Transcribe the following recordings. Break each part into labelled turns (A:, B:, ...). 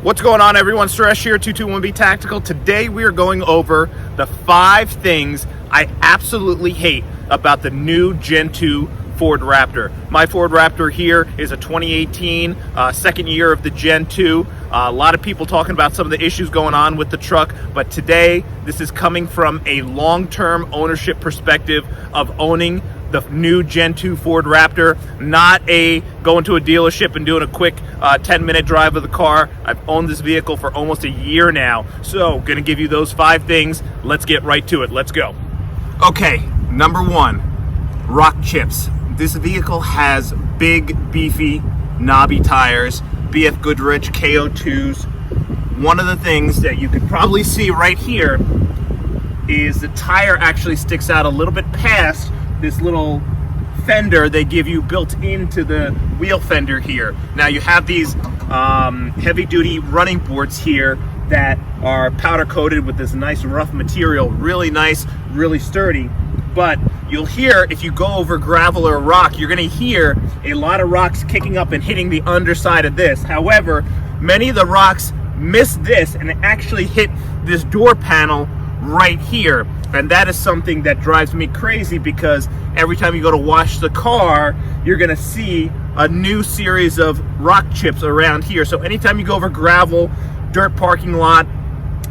A: What's going on, everyone? Suresh here, 221B Tactical. Today we are going over the 5 things I absolutely hate about the new Gen 2 Ford Raptor. My Ford Raptor here is a 2018, second year of the Gen 2. A lot of people talking about some of the issues going on with the truck, but today this is coming from a long-term ownership perspective of owning the new Gen 2 Ford Raptor, not a going to a dealership and doing a quick 10-minute drive of the car. I've owned this vehicle for almost a year now, so gonna give you those 5 things. Let's get right to it. Let's go. Okay, number 1, rock chips. This vehicle has big, beefy, knobby tires, BF Goodrich KO2s. One of the things that you could probably see right here is the tire actually sticks out a little bit past this little fender they give you built into the wheel fender here. Now you have these heavy duty running boards here that are powder coated with this nice rough material, really nice, really sturdy. But you'll hear, if you go over gravel or rock, you're gonna hear a lot of rocks kicking up and hitting the underside of this. However, many of the rocks miss this and actually hit this door panel right here, and that is something that drives me crazy, because every time you go to wash the car, you're gonna see a new series of rock chips around here. So anytime you go over gravel, dirt parking lot,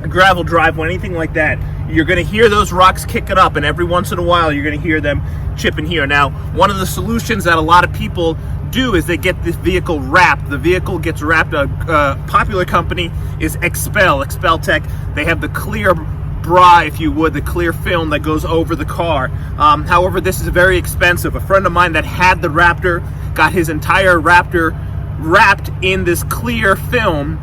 A: gravel driveway, anything like that, you're gonna hear those rocks kick it up, and every once in a while you're gonna hear them chipping here. Now, one of the solutions that a lot of people do is they get this vehicle wrapped. The vehicle gets wrapped. A popular company is Expel Tech. They have the clear bra, if you would, the clear film that goes over the car. However, this is very expensive. A friend of mine that had the Raptor got his entire Raptor wrapped in this clear film,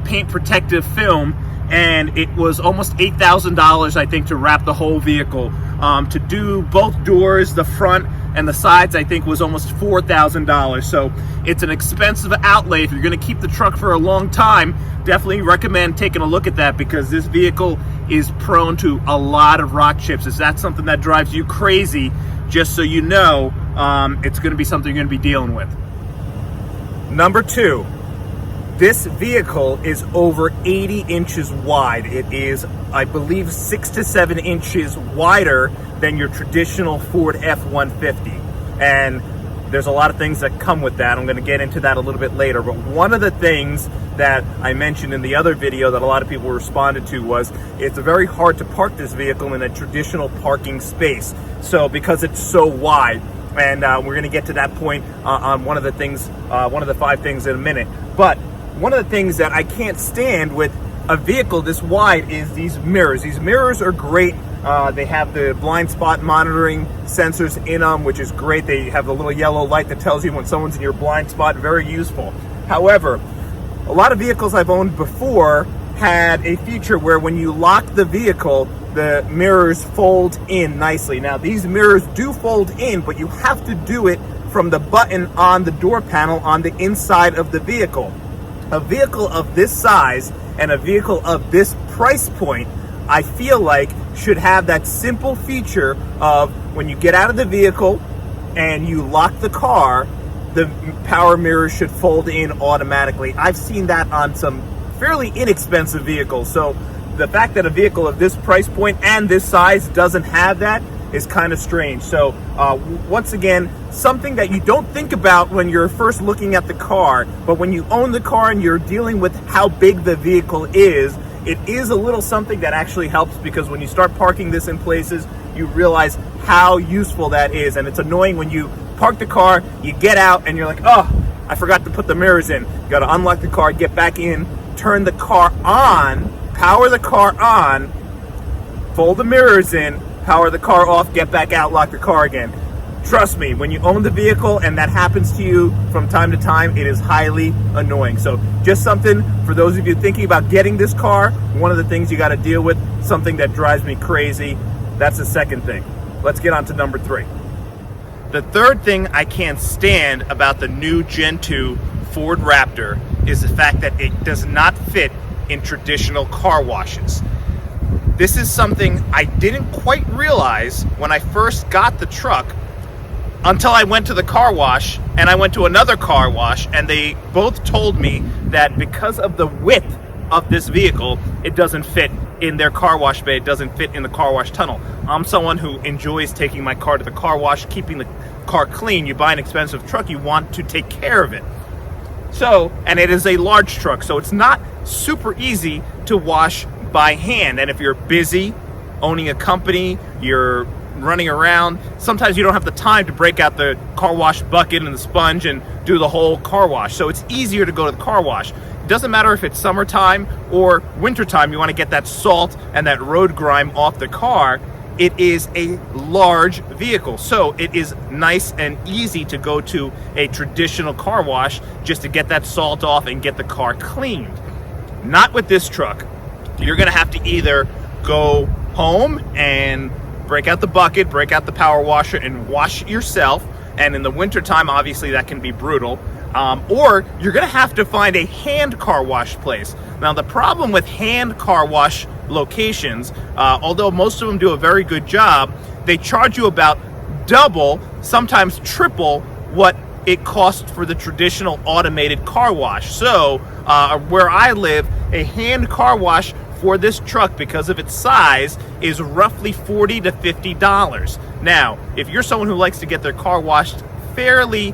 A: paint protective film, and it was almost $8,000, I think, to wrap the whole vehicle. To do both doors, the front and the sides, I think was almost $4,000. So it's an expensive outlay. If you're gonna keep the truck for a long time, definitely recommend taking a look at that, because this vehicle is prone to a lot of rock chips. Is that something that drives you crazy? Just so you know, it's gonna be something you're gonna be dealing with. Number 2, this vehicle is over 80 inches wide. It is, I believe, 6 to 7 inches wider than your traditional Ford F-150. And there's a lot of things that come with that. I'm gonna get into that a little bit later. But one of the things that I mentioned in the other video that a lot of people responded to was it's very hard to park this vehicle in a traditional parking space. So because it's so wide, and we're gonna get to that point on one of the things, one of the 5 things in a minute. But one of the things that I can't stand with a vehicle this wide is these mirrors. These mirrors are great. They have the blind spot monitoring sensors in them, which is great. They have the little yellow light that tells you when someone's in your blind spot, very useful. However, a lot of vehicles I've owned before had a feature where when you lock the vehicle, the mirrors fold in nicely. Now, these mirrors do fold in, but you have to do it from the button on the door panel on the inside of the vehicle. A vehicle of this size and a vehicle of this price point, I feel like, should have that simple feature of when you get out of the vehicle and you lock the car, the power mirrors should fold in automatically. I've seen that on some fairly inexpensive vehicles. So the fact that a vehicle of this price point and this size doesn't have that is kind of strange. So once again, something that you don't think about when you're first looking at the car, but when you own the car and you're dealing with how big the vehicle is, it is a little something that actually helps, because when you start parking this in places, you realize how useful that is. And it's annoying when you park the car, you get out, and you're like, oh, I forgot to put the mirrors in. You gotta unlock the car, get back in, turn the car on, power the car on, fold the mirrors in, power the car off, get back out, lock the car again. Trust me, when you own the vehicle and that happens to you from time to time, it is highly annoying. So just something for those of you thinking about getting this car, one of the things you got to deal with, something that drives me crazy. That's the second thing. Let's get on to number 3. The third thing I can't stand about the new Gen 2 Ford Raptor is the fact that it does not fit in traditional car washes. This is something I didn't quite realize when I first got the truck. until I went to the car wash, and I went to another car wash, and they both told me that because of the width of this vehicle, it doesn't fit in their car wash bay, it doesn't fit in the car wash tunnel. I'm someone who enjoys taking my car to the car wash, keeping the car clean. You buy an expensive truck, you want to take care of it. So, and it is a large truck, so it's not super easy to wash by hand. And if you're busy owning a company, you're running around, sometimes you don't have the time to break out the car wash bucket and the sponge and do the whole car wash. So it's easier to go to the car wash. It doesn't matter if it's summertime or wintertime, you want to get that salt and that road grime off the car. It is a large vehicle, so it is nice and easy to go to a traditional car wash just to get that salt off and get the car cleaned. Not with this truck. You're going to have to either go home and break out the bucket, break out the power washer, and wash it yourself. And in the wintertime, obviously, that can be brutal. Or you're going to have to find a hand car wash place. Now, the problem with hand car wash locations, although most of them do a very good job, they charge you about double, sometimes triple, what it costs for the traditional automated car wash. So, where I live, a hand car wash for this truck, because of its size, is roughly $40 to $50. Now, if you're someone who likes to get their car washed fairly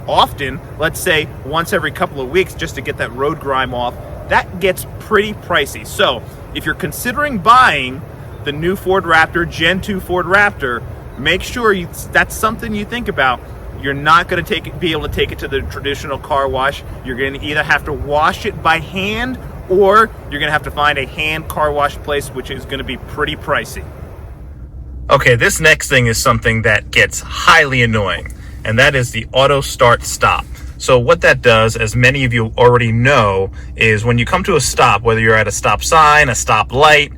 A: often, let's say once every couple of weeks just to get that road grime off, that gets pretty pricey. So if you're considering buying the new Ford Raptor, Gen 2 Ford Raptor, make sure that's something you think about. You're not going to be able to take it to the traditional car wash. You're going to either have to wash it by hand, or you're going to have to find a hand car wash place, which is going to be pretty pricey. Okay, this next thing is something that gets highly annoying, and that is the auto start stop. So what that does, as many of you already know, is when you come to a stop, whether you're at a stop sign, a stop light,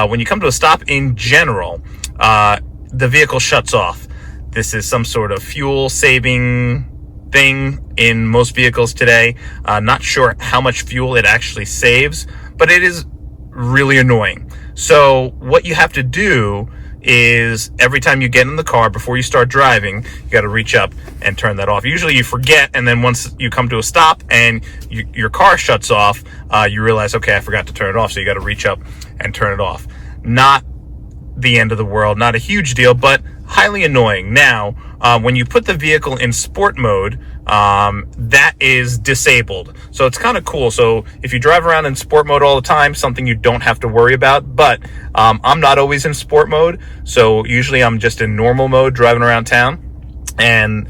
A: when you come to a stop in general, the vehicle shuts off. This is some sort of fuel saving thing in most vehicles today. Not sure how much fuel it actually saves, but it is really annoying. So what you have to do is every time you get in the car, before you start driving, you got to reach up and turn that off. Usually you forget, and then once you come to a stop and your car shuts off, you realize, okay, I forgot to turn it off, so you got to reach up and turn it off. Not the end of the world, not a huge deal, but highly annoying. Now, when you put the vehicle in sport mode, that is disabled. So it's kind of cool. So if you drive around in sport mode all the time, something you don't have to worry about. But I'm not always in sport mode. So usually I'm just in normal mode driving around town. And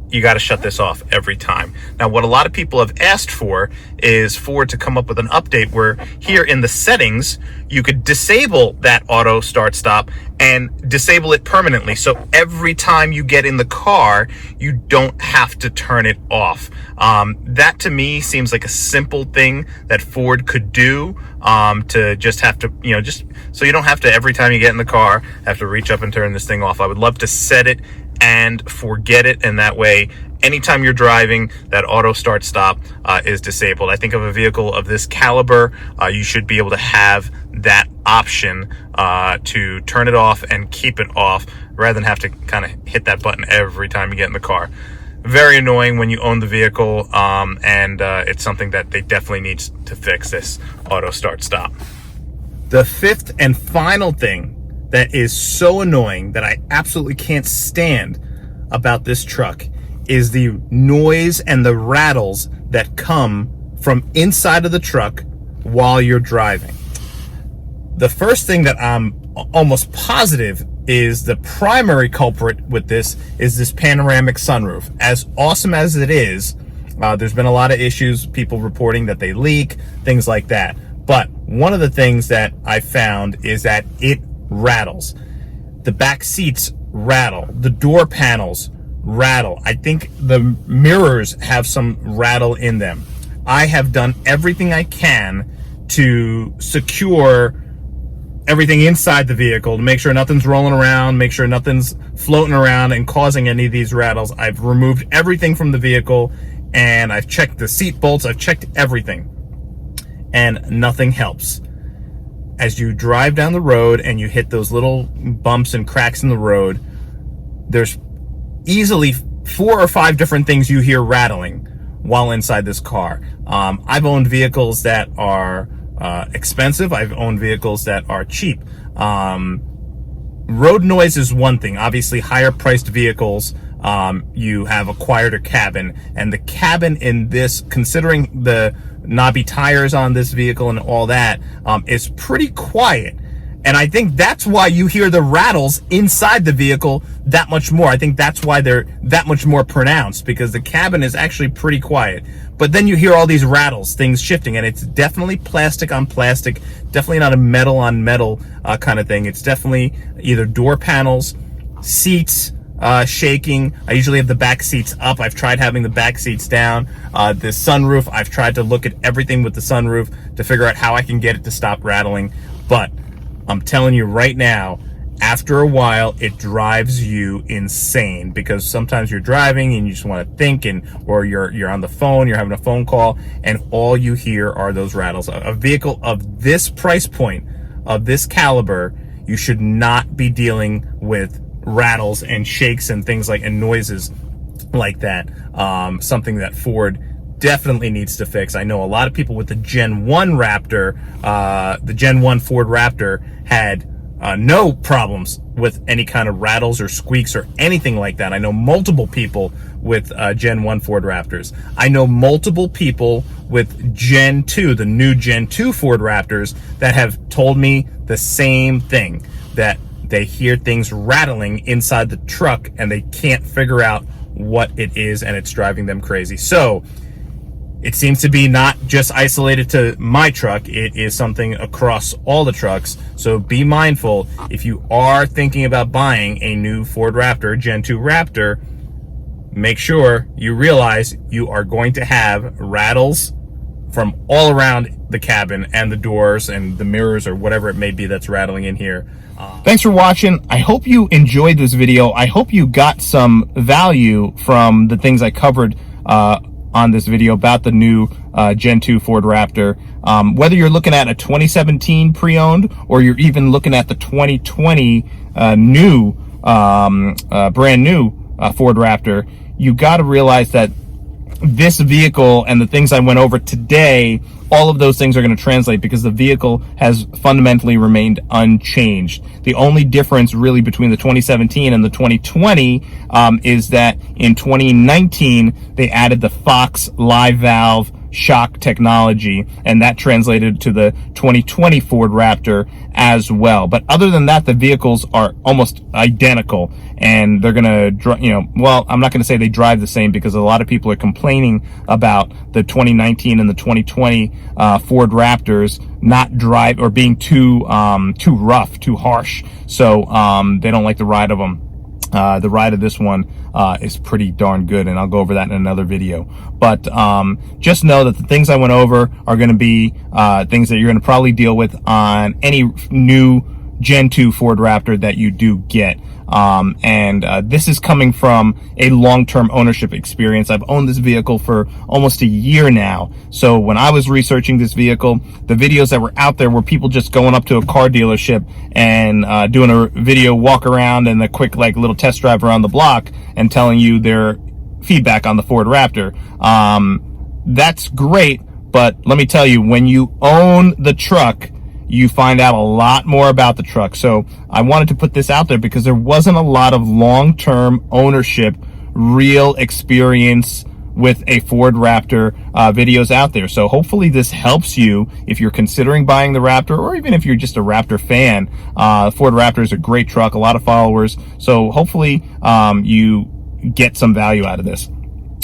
A: you got to shut this off every time. Now, what a lot of people have asked for is Ford to come up with an update where here in the settings, you could disable that auto start stop and disable it permanently. So every time you get in the car, you don't have to turn it off. That to me seems like a simple thing that Ford could do, to just have to, just so you don't have to, every time you get in the car, have to reach up and turn this thing off. I would love to set it and forget it, and that way anytime you're driving, that auto start stop is disabled. I think of a vehicle of this caliber, you should be able to have that option to turn it off and keep it off, rather than have to kind of hit that button every time you get in the car. Very annoying when you own the vehicle, and it's something that they definitely need to fix, this auto start stop. The fifth and final thing that is so annoying that I absolutely can't stand about this truck is the noise and the rattles that come from inside of the truck while you're driving. The first thing that I'm almost positive is the primary culprit with this is this panoramic sunroof. As awesome as it is, there's been a lot of issues, people reporting that they leak, things like that. But one of the things that I found is that it rattles. The back seats rattle. The door panels rattle. I think the mirrors have some rattle in them. I have done everything I can to secure everything inside the vehicle to make sure nothing's rolling around, make sure nothing's floating around and causing any of these rattles. I've removed everything from the vehicle, and I've checked the seat bolts, I've checked everything, and nothing helps. As you drive down the road and you hit those little bumps and cracks in the road, there's easily 4 or 5 different things you hear rattling while inside this car. I've owned vehicles that are expensive. I've owned vehicles that are cheap. Road noise is one thing. Obviously, higher priced vehicles, you have a quieter cabin, and the cabin in this, considering the knobby tires on this vehicle and all that, is pretty quiet. And I think that's why you hear the rattles inside the vehicle that much more. I think that's why they're that much more pronounced, because the cabin is actually pretty quiet. But then you hear all these rattles, things shifting, and it's definitely plastic on plastic, definitely not a metal on metal kind of thing. It's definitely either door panels, seats shaking. I usually have the back seats up. I've tried having the back seats down. The sunroof, I've tried to look at everything with the sunroof to figure out how I can get it to stop rattling. But I'm telling you right now, after a while, it drives you insane, because sometimes you're driving and you just want to think, or you're on the phone, you're having a phone call, and all you hear are those rattles. A vehicle of this price point, of this caliber, you should not be dealing with rattles and shakes and things like, and noises like that. Something that Ford definitely needs to fix. I know a lot of people with the Gen 1 Raptor, the Gen 1 Ford Raptor, had no problems with any kind of rattles or squeaks or anything like that. I know multiple people with Gen 1 Ford Raptors. I know multiple people with Gen 2, the new Gen 2 Ford Raptors, that have told me the same thing, that they hear things rattling inside the truck and they can't figure out what it is, and it's driving them crazy. So it seems to be not just isolated to my truck. It is something across all the trucks. So be mindful. If you are thinking about buying a new Ford Raptor, Gen 2 Raptor, make sure you realize you are going to have rattles from all around the cabin and the doors and the mirrors or whatever it may be that's rattling in here. Thanks for watching. I hope you enjoyed this video. I hope you got some value from the things I covered on this video about the new Gen 2 Ford Raptor. Whether you're looking at a 2017 pre-owned or you're even looking at the 2020 new, brand new Ford Raptor, you got to realize that this vehicle and the things I went over today, all of those things are going to translate, because the vehicle has fundamentally remained unchanged. The only difference really between the 2017 and the 2020 is that in 2019 they added the Fox live valve shock technology, and that translated to the 2020 Ford Raptor as well. But other than that, the vehicles are almost identical, and they're gonna, well, I'm not gonna say they drive the same, because a lot of people are complaining about the 2019 and the 2020 Ford Raptors not drive, or being too rough, too harsh. So they don't like the ride of them. The ride of this one is pretty darn good, and I'll go over that in another video. But just know that the things I went over are going to be things that you're going to probably deal with on any new Gen 2 Ford Raptor that you do get. This is coming from a long-term ownership experience. I've owned this vehicle for almost a year now. So when I was researching this vehicle, the videos that were out there were people just going up to a car dealership and doing a video walk around and a quick little test drive around the block and telling you their feedback on the Ford Raptor. That's great, but let me tell you, when you own the truck, you find out a lot more about the truck. So I wanted to put this out there because there wasn't a lot of long-term ownership, real experience with a Ford Raptor videos out there. So hopefully this helps you if you're considering buying the Raptor, or even if you're just a Raptor fan. Ford Raptor is a great truck, a lot of followers. So hopefully you get some value out of this.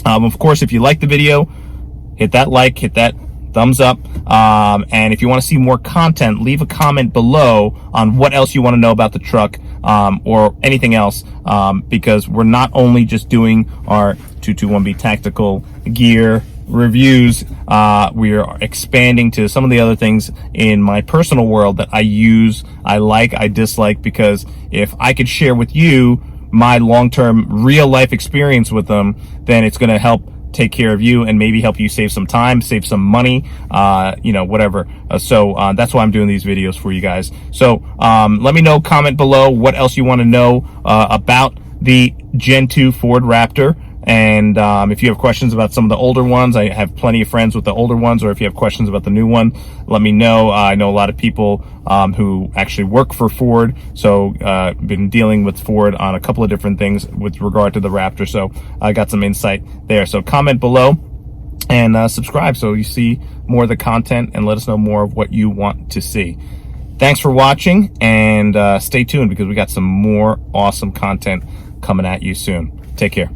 A: Of course, if you like the video, hit that like, hit that thumbs up, and if you want to see more content, leave a comment below on what else you want to know about the truck, or anything else, because we're not only just doing our 221B tactical gear reviews, we are expanding to some of the other things in my personal world that I use, I like, I dislike, because if I could share with you my long-term real life experience with them, then it's going to help take care of you and maybe help you save some time, save some money, whatever. So that's why I'm doing these videos for you guys. So let me know, comment below what else you want to know about the Gen 2 Ford Raptor. And if you have questions about some of the older ones, I have plenty of friends with the older ones, or if you have questions about the new one, let me know. I know a lot of people who actually work for Ford, so been dealing with Ford on a couple of different things with regard to the Raptor, so I got some insight there. So comment below and subscribe so you see more of the content, and let us know more of what you want to see. Thanks for watching, and stay tuned because we got some more awesome content coming at you soon. Take care.